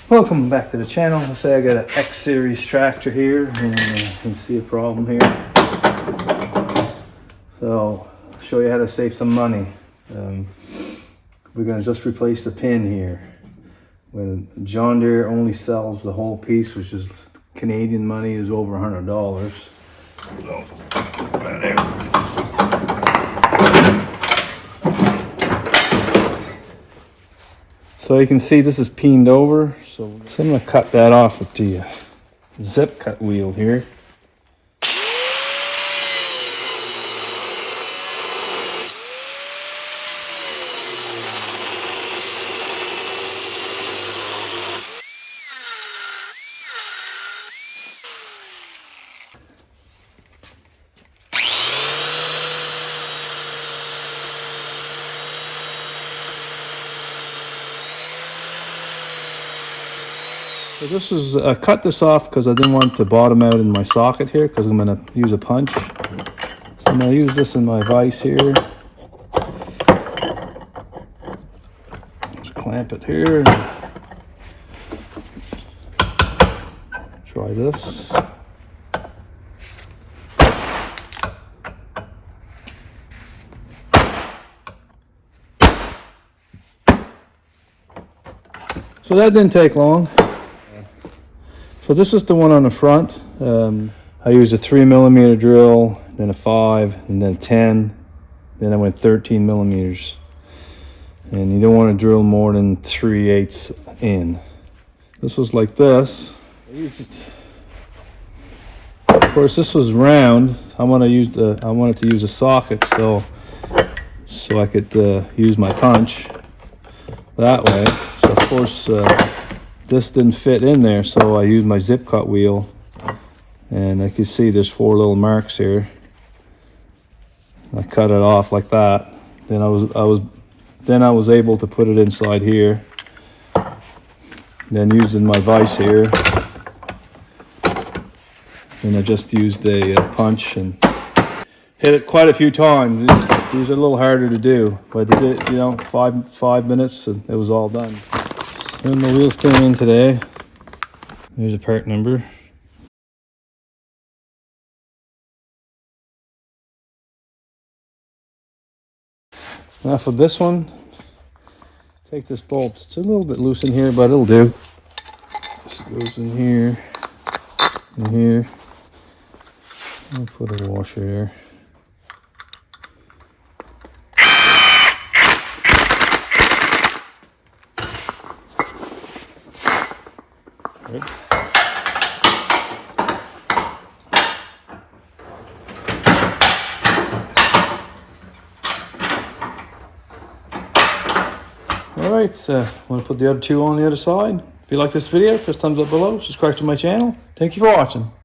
Welcome back to the channel. Let's say I got an X series tractor here, and you can see a problem here. So I'll show you how to save some money. We're going to just replace the pin here. When John Deere only sells the whole piece, which is Canadian money, is over $100. So, right there. So you can see this is peened over, so I'm going to cut that off with the zip cut wheel here. So this is, I cut this off because I didn't want it to bottom out in my socket here, because I'm going to use a punch. So I'm going to use this in my vise here. Just clamp it here. Try this. So that didn't take long. So this is the one on the front. I used a 3mm drill, then a 5, and then a 10. Then I went 13 millimeters. And you don't want to drill more than 3/8 in. This was like this. Of course, this was round. I wanted to use a socket so I could use my punch that way. So of course. This didn't fit in there, so I used my zip cut wheel, and like you see there's 4 little marks here. I cut it off like that. Then I was able to put it inside here. Then using my vise here, and I just used a punch and hit it quite a few times. These are a little harder to do, but I did, 5 minutes and it was all done. And the wheels came in today. Here's a part number. Now for this one, take this bolt. It's a little bit loose in here, but it'll do. This goes in here, and here. I'll put a washer here. Right. Alright, I'm going to put the other two on the other side. If you like this video, press thumbs up below, subscribe to my channel. Thank you for watching.